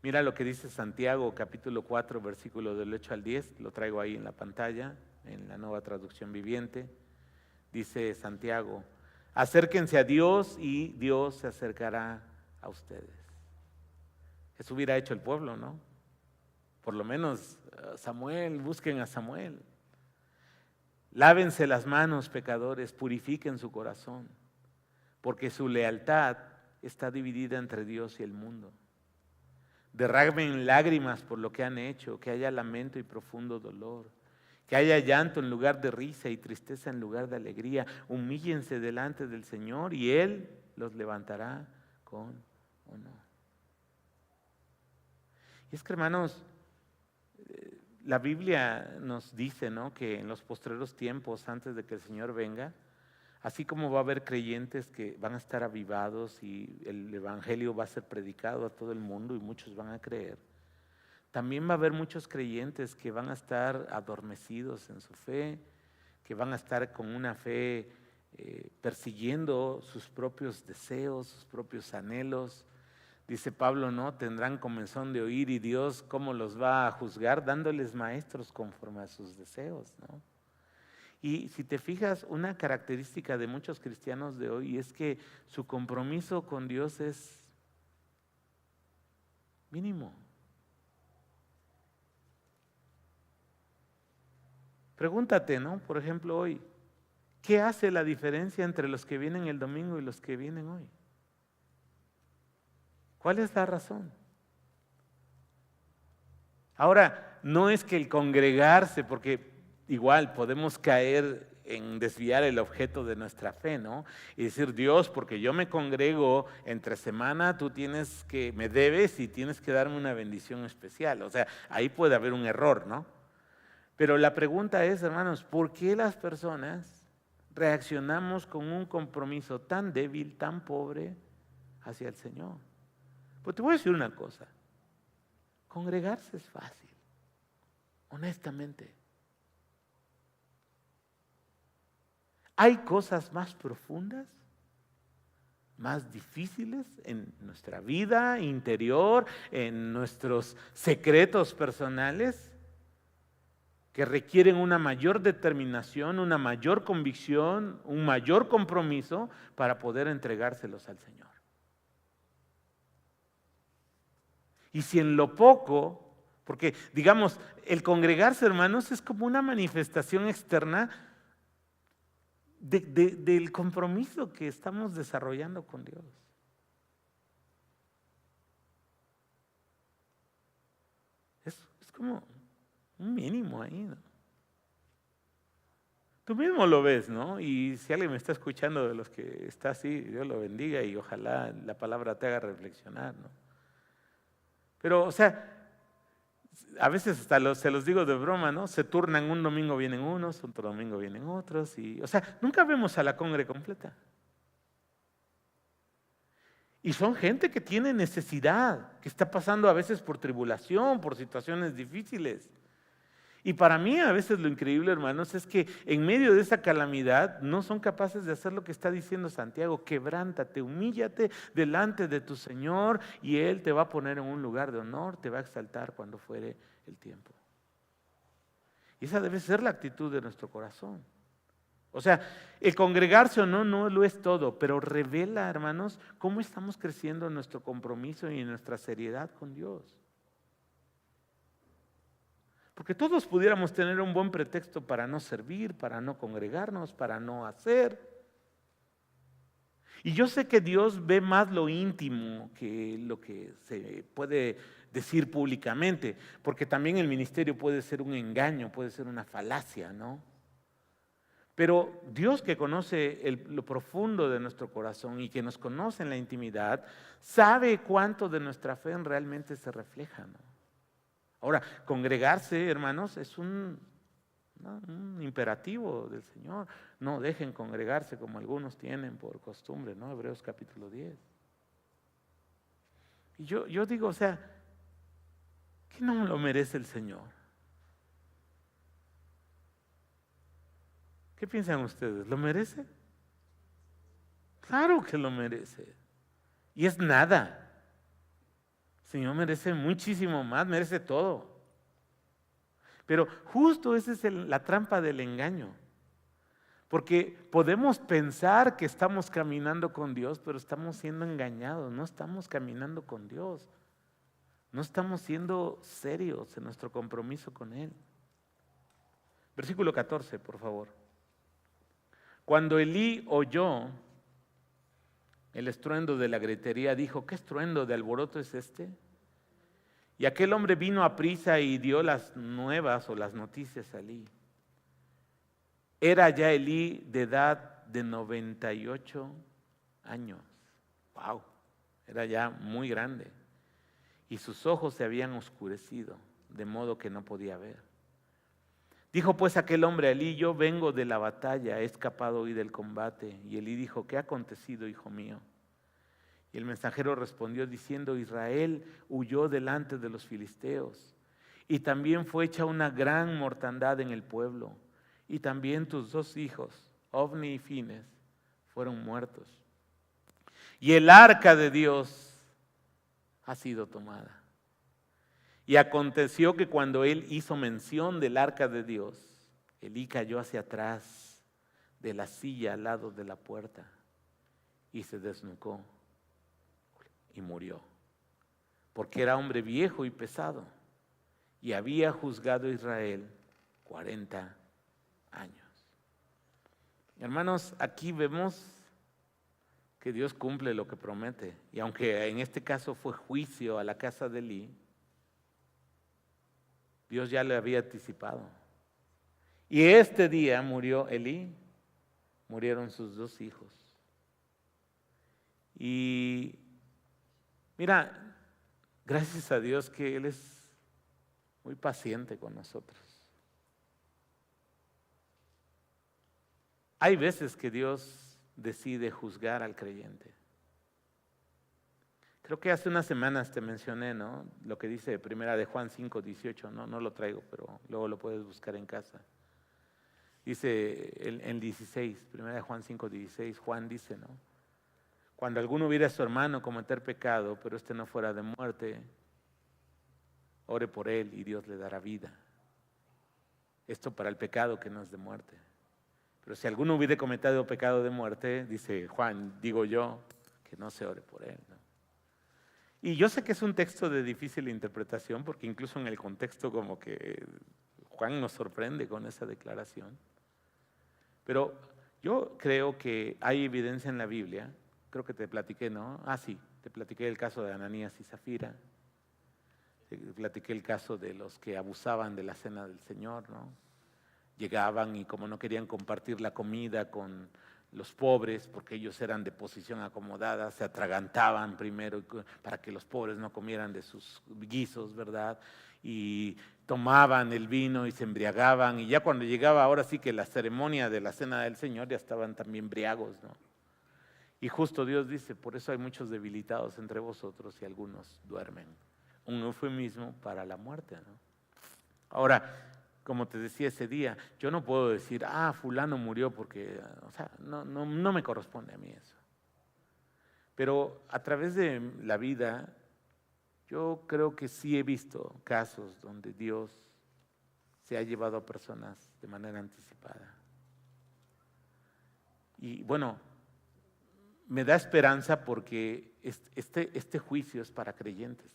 Mira lo que dice Santiago, capítulo 4, versículo del 8 al 10, lo traigo ahí en la pantalla, en la Nueva Traducción Viviente. Dice Santiago: acérquense a Dios y Dios se acercará a ustedes. Eso hubiera hecho el pueblo, ¿no? Por lo menos Samuel, busquen a Samuel. Lávense las manos, pecadores, purifiquen su corazón, porque su lealtad está dividida entre Dios y el mundo. Derramen lágrimas por lo que han hecho, que haya lamento y profundo dolor, que haya llanto en lugar de risa y tristeza en lugar de alegría. Humíllense delante del Señor y Él los levantará con honor. Y es que, hermanos, la Biblia nos dice, ¿no?, que en los postreros tiempos, antes de que el Señor venga, así como va a haber creyentes que van a estar avivados y el evangelio va a ser predicado a todo el mundo y muchos van a creer, también va a haber muchos creyentes que van a estar adormecidos en su fe, que van a estar con una fe persiguiendo sus propios deseos, sus propios anhelos. Dice Pablo, ¿no? Tendrán comezón de oír, y Dios, ¿cómo los va a juzgar? Dándoles maestros conforme a sus deseos, ¿no? Y si te fijas, una característica de muchos cristianos de hoy es que su compromiso con Dios es mínimo. Pregúntate, ¿no? Por ejemplo, hoy, ¿qué hace la diferencia entre los que vienen el domingo y los que vienen hoy? ¿Cuál es la razón? Ahora, no es que el congregarse, porque igual podemos caer en desviar el objeto de nuestra fe, ¿no? Y decir: Dios, porque yo me congrego entre semana, tú me debes y tienes que darme una bendición especial. O sea, ahí puede haber un error, ¿no? Pero la pregunta es, hermanos, ¿por qué las personas reaccionamos con un compromiso tan débil, tan pobre hacia el Señor? Pues te voy a decir una cosa: congregarse es fácil, honestamente. Hay cosas más profundas, más difíciles en nuestra vida interior, en nuestros secretos personales, que requieren una mayor determinación, una mayor convicción, un mayor compromiso para poder entregárselos al Señor. Y si en lo poco, porque digamos, el congregarse, hermanos, es como una manifestación externa del compromiso que estamos desarrollando con Dios. Es como un mínimo ahí, ¿no? Tú mismo lo ves, ¿no? Y si alguien me está escuchando de los que está así, Dios lo bendiga y ojalá la palabra te haga reflexionar, ¿no? Pero, o sea, a veces hasta se los digo de broma, ¿no? Se turnan, un domingo vienen unos, otro domingo vienen otros, y, o sea, nunca vemos a la congre completa. Y son gente que tiene necesidad, que está pasando a veces por tribulación, por situaciones difíciles. Y para mí a veces lo increíble, hermanos, es que en medio de esa calamidad no son capaces de hacer lo que está diciendo Santiago: quebrántate, humíllate delante de tu Señor y Él te va a poner en un lugar de honor, te va a exaltar cuando fuere el tiempo. Y esa debe ser la actitud de nuestro corazón. O sea, el congregarse o no, no lo es todo, pero revela, hermanos, cómo estamos creciendo en nuestro compromiso y en nuestra seriedad con Dios. Porque todos pudiéramos tener un buen pretexto para no servir, para no congregarnos, para no hacer. Y yo sé que Dios ve más lo íntimo que lo que se puede decir públicamente, porque también el ministerio puede ser un engaño, puede ser una falacia, ¿no? Pero Dios, que conoce lo profundo de nuestro corazón y que nos conoce en la intimidad, sabe cuánto de nuestra fe realmente se refleja, ¿no? Ahora, congregarse, hermanos, es un imperativo del Señor. No dejen congregarse como algunos tienen por costumbre, ¿no? Hebreos capítulo 10. Y yo digo, o sea, ¿qué no lo merece el Señor? ¿Qué piensan ustedes? ¿Lo merece? Claro que lo merece. Y es nada. El Señor merece muchísimo más, merece todo. Pero justo esa es la trampa del engaño. Porque podemos pensar que estamos caminando con Dios, pero estamos siendo engañados, no estamos caminando con Dios. No estamos siendo serios en nuestro compromiso con Él. Versículo 14, por favor. Cuando Elí oyó el estruendo de la gritería, dijo, ¿qué estruendo de alboroto es este? Y aquel hombre vino aprisa y dio las nuevas o las noticias a Elí. Era ya Elí de edad de 98 años. ¡Wow! Era ya muy grande. Y sus ojos se habían oscurecido, de modo que no podía ver. Dijo pues aquel hombre a Elí, yo vengo de la batalla, he escapado hoy del combate. Y Elí dijo, ¿qué ha acontecido, hijo mío? Y el mensajero respondió diciendo, Israel huyó delante de los filisteos, y también fue hecha una gran mortandad en el pueblo, y también tus 2 hijos, Ofni y Fines, fueron muertos. Y el arca de Dios ha sido tomada. Y aconteció que cuando él hizo mención del arca de Dios, Elí cayó hacia atrás de la silla al lado de la puerta y se desnucó y murió, porque era hombre viejo y pesado y había juzgado a Israel 40 años. Hermanos, aquí vemos que Dios cumple lo que promete, y aunque en este caso fue juicio a la casa de Elí, Dios ya le había anticipado. Y este día murió Elí, murieron sus 2 hijos. Y mira, gracias a Dios que Él es muy paciente con nosotros. Hay veces que Dios decide juzgar al creyente. Creo que hace unas semanas te mencioné, ¿no? Lo que dice primera de Juan 5:18, no lo traigo, pero luego lo puedes buscar en casa. Dice en 16, primera de Juan 5:16, Juan dice, ¿no? Cuando alguno viera a su hermano cometer pecado, pero este no fuera de muerte, ore por él y Dios le dará vida. Esto para el pecado que no es de muerte. Pero si alguno hubiera cometido pecado de muerte, dice Juan, digo yo, que no se ore por él, ¿no? Y yo sé que es un texto de difícil interpretación, porque incluso en el contexto como que Juan nos sorprende con esa declaración. Pero yo creo que hay evidencia en la Biblia, creo que te platiqué, ¿no? Sí, te platiqué el caso de Ananías y Zafira, te platiqué el caso de los que abusaban de la cena del Señor, ¿no? Llegaban y como no querían compartir la comida con los pobres, porque ellos eran de posición acomodada, se atragantaban primero para que los pobres no comieran de sus guisos, ¿verdad? Y tomaban el vino y se embriagaban, y ya cuando llegaba ahora sí que la ceremonia de la cena del Señor ya estaban también briagos, ¿no? Y justo Dios dice, por eso hay muchos debilitados entre vosotros y algunos duermen. Un eufemismo para la muerte, ¿no? Ahora, como te decía ese día, yo no puedo decir, fulano murió porque, o sea, no me corresponde a mí eso. Pero a través de la vida, yo creo que sí he visto casos donde Dios se ha llevado a personas de manera anticipada. Y bueno, me da esperanza porque este juicio es para creyentes.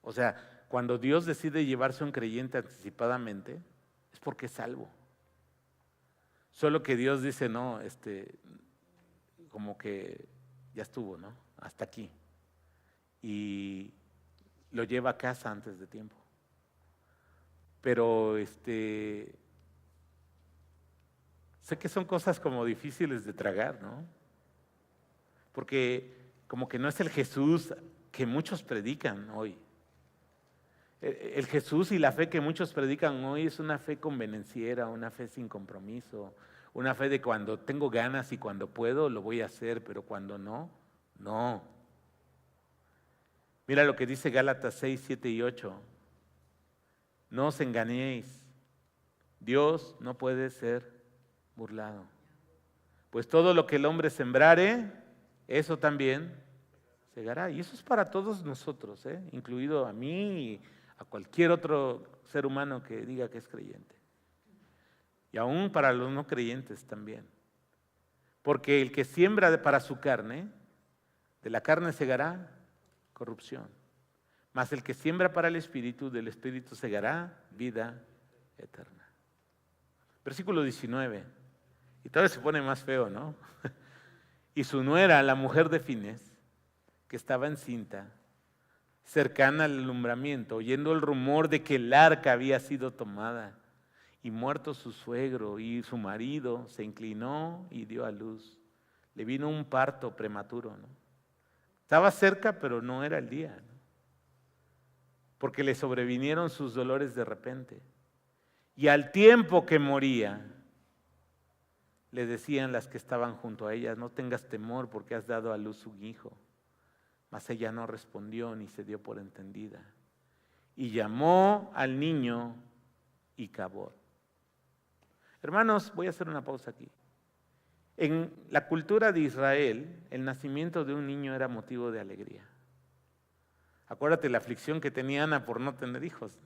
O sea, cuando Dios decide llevarse a un creyente anticipadamente, es porque es salvo. Solo que Dios dice, no, como que ya estuvo, ¿no? Hasta aquí. Y lo lleva a casa antes de tiempo. Pero sé que son cosas como difíciles de tragar, ¿no? Porque como que no es el Jesús que muchos predican hoy. El Jesús y la fe que muchos predican hoy es una fe convenenciera, una fe sin compromiso, una fe de cuando tengo ganas y cuando puedo lo voy a hacer, pero cuando no, no. Mira lo que dice Gálatas 6, 7 y 8. No os engañéis, Dios no puede ser burlado. Pues todo lo que el hombre sembrare, eso también segará. Y eso es para todos nosotros, incluido a mí y a cualquier otro ser humano que diga que es creyente. Y aún para los no creyentes también. Porque el que siembra para su carne, de la carne segará corrupción. Mas el que siembra para el Espíritu, del Espíritu segará vida eterna. Versículo 19. Y todavía se pone más feo, ¿no? Y su nuera, la mujer de Finés, que estaba encinta, cercana al alumbramiento, oyendo el rumor de que el arca había sido tomada, y muerto su suegro y su marido, se inclinó y dio a luz. Le vino un parto prematuro, ¿no? Estaba cerca, pero no era el día, ¿no? Porque le sobrevinieron sus dolores de repente. Y al tiempo que moría, le decían las que estaban junto a ella: no tengas temor porque has dado a luz un hijo. Mas ella no respondió ni se dio por entendida. Y llamó al niño Icabod. Hermanos, voy a hacer una pausa aquí. En la cultura de Israel, el nacimiento de un niño era motivo de alegría. Acuérdate la aflicción que tenía Ana por no tener hijos.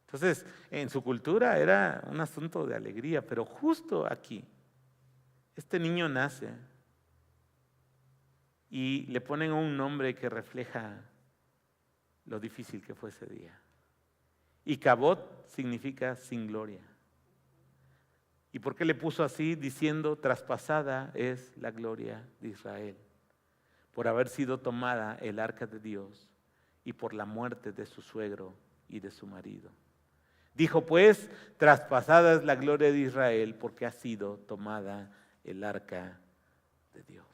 Entonces, en su cultura era un asunto de alegría, pero justo aquí, este niño nace y le ponen un nombre que refleja lo difícil que fue ese día. Icabod significa sin gloria. ¿Y por qué le puso así? Diciendo: traspasada es la gloria de Israel, por haber sido tomada el arca de Dios y por la muerte de su suegro y de su marido. Dijo pues: traspasada es la gloria de Israel porque ha sido tomada el arca de Dios.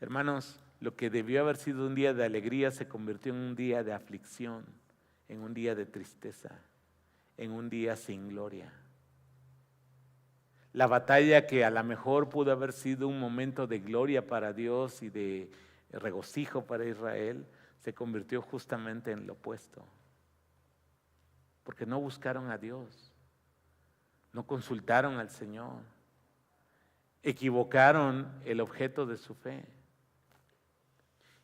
Hermanos, lo que debió haber sido un día de alegría se convirtió en un día de aflicción, en un día de tristeza, en un día sin gloria. La batalla que a lo mejor pudo haber sido un momento de gloria para Dios y de regocijo para Israel, se convirtió justamente en lo opuesto. Porque no buscaron a Dios, no consultaron al Señor, equivocaron el objeto de su fe.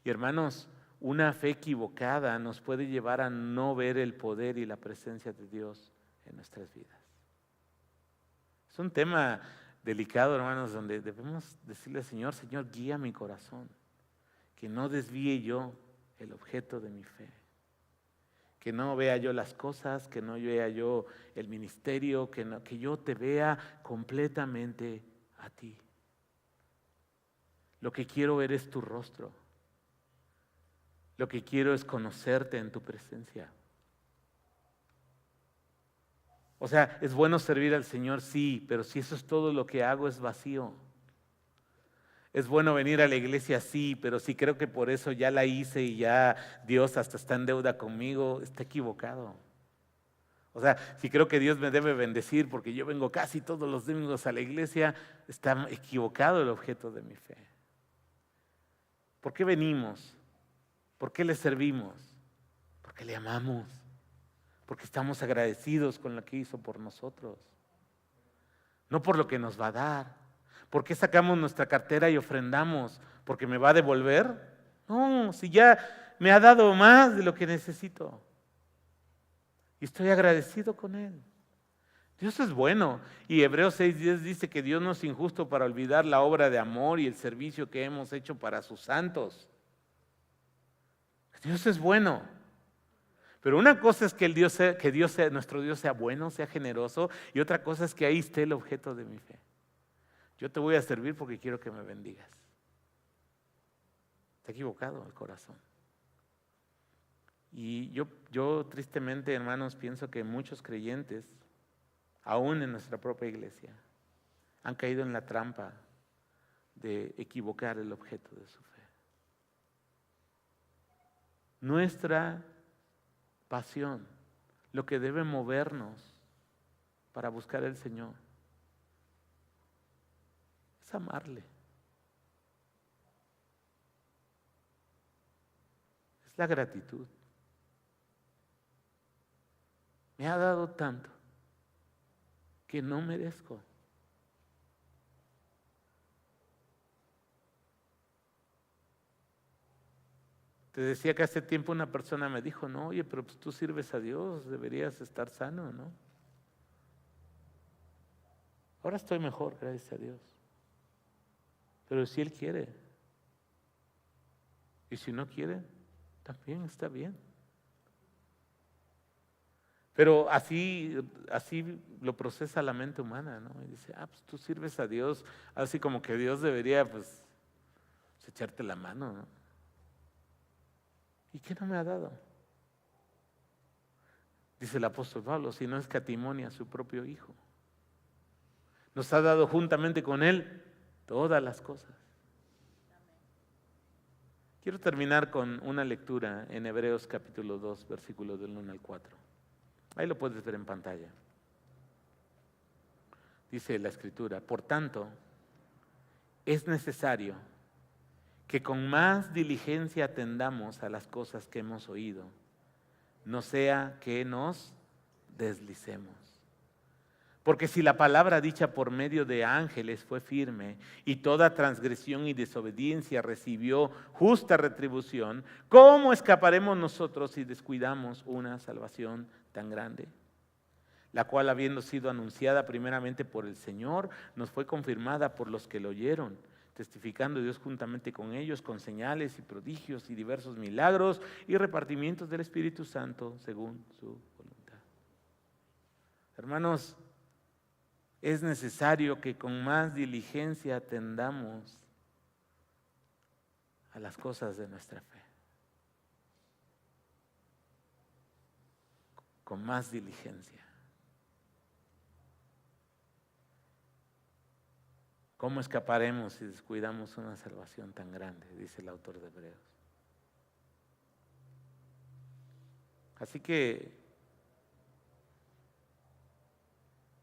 Y hermanos, una fe equivocada nos puede llevar a no ver el poder y la presencia de Dios en nuestras vidas. Es un tema delicado, hermanos, donde debemos decirle al Señor: Señor, guía mi corazón, que no desvíe yo el objeto de mi fe, que no vea yo las cosas, que no vea yo el ministerio, que yo te vea completamente a ti. Lo que quiero ver es tu rostro. Lo que quiero es conocerte en tu presencia. O sea, es bueno servir al Señor, sí, pero si eso es todo lo que hago, es vacío. Es bueno venir a la iglesia, sí, pero si creo que por eso ya la hice y ya Dios hasta está en deuda conmigo, está equivocado. O sea, si creo que Dios me debe bendecir porque yo vengo casi todos los domingos a la iglesia, está equivocado el objeto de mi fe. ¿Por qué venimos? ¿Por qué le servimos? Porque le amamos. Porque estamos agradecidos con lo que hizo por nosotros. No por lo que nos va a dar. ¿Por qué sacamos nuestra cartera y ofrendamos? ¿Porque me va a devolver? No, si ya me ha dado más de lo que necesito. Y estoy agradecido con Él. Dios es bueno. Y Hebreos 6:10 dice que Dios no es injusto para olvidar la obra de amor y el servicio que hemos hecho para sus santos. Dios es bueno. Pero una cosa es que nuestro Dios sea bueno, sea generoso, y otra cosa es que ahí esté el objeto de mi fe. Yo te voy a servir porque quiero que me bendigas. Está equivocado el corazón. Y yo tristemente, hermanos, pienso que muchos creyentes, aún en nuestra propia iglesia, han caído en la trampa de equivocar el objeto de su fe. Nuestra pasión, lo que debe movernos para buscar al Señor, es amarle. Es la gratitud. Me ha dado tanto que no merezco. Te decía que hace tiempo una persona me dijo, no, oye, pero pues tú sirves a Dios, deberías estar sano, ¿no? Ahora estoy mejor, gracias a Dios. Pero si Él quiere, y si no quiere, también está bien. Pero así lo procesa la mente humana, ¿no? Y dice, pues tú sirves a Dios, así como que Dios debería, pues echarte la mano, ¿no? ¿Y qué no me ha dado? Dice el apóstol Pablo, si no escatimonia a su propio Hijo. Nos ha dado juntamente con Él todas las cosas. Quiero terminar con una lectura en Hebreos capítulo 2, versículos del 1 al 4. Ahí lo puedes ver en pantalla. Dice la Escritura, por tanto, es necesario que con más diligencia atendamos a las cosas que hemos oído, no sea que nos deslicemos. Porque si la palabra dicha por medio de ángeles fue firme y toda transgresión y desobediencia recibió justa retribución, ¿cómo escaparemos nosotros si descuidamos una salvación tan grande? La cual, habiendo sido anunciada primeramente por el Señor, nos fue confirmada por los que lo oyeron, testificando Dios juntamente con ellos con señales y prodigios y diversos milagros y repartimientos del Espíritu Santo según su voluntad. Hermanos, es necesario que con más diligencia atendamos a las cosas de nuestra fe. Con más diligencia. ¿Cómo escaparemos si descuidamos una salvación tan grande? Dice el autor de Hebreos. Así que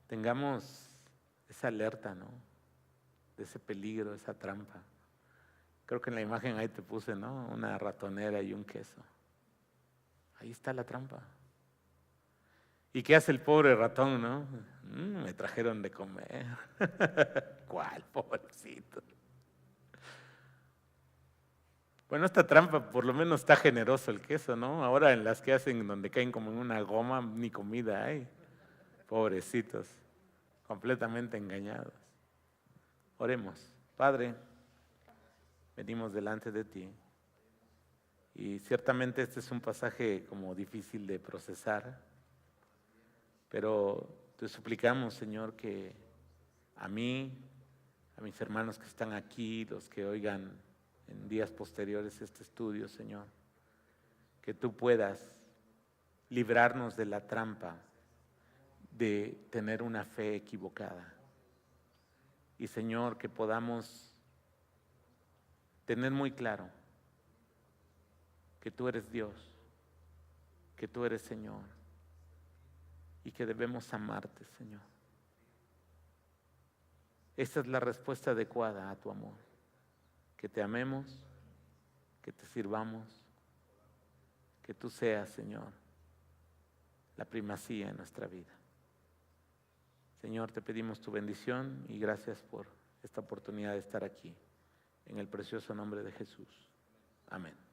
tengamos esa alerta, ¿no? De ese peligro, esa trampa. Creo que en la imagen ahí te puse, ¿no? Una ratonera y un queso. Ahí está la trampa. ¿Y qué hace el pobre ratón, no? Me trajeron de comer. ¿Cuál, pobrecito? Bueno, esta trampa por lo menos está generoso el queso, ¿no? Ahora en las que hacen donde caen como en una goma, ni comida hay. Pobrecitos, completamente engañados. Oremos. Padre, venimos delante de ti y ciertamente este es un pasaje como difícil de procesar, pero te suplicamos, Señor, que a mí, a mis hermanos que están aquí, los que oigan en días posteriores este estudio, Señor, que tú puedas librarnos de la trampa de tener una fe equivocada. Y Señor, que podamos tener muy claro que tú eres Dios, que tú eres Señor y que debemos amarte, Señor. Esta es la respuesta adecuada a tu amor. Que te amemos, que te sirvamos, que tú seas, Señor, la primacía en nuestra vida. Señor, te pedimos tu bendición y gracias por esta oportunidad de estar aquí. En el precioso nombre de Jesús. Amén.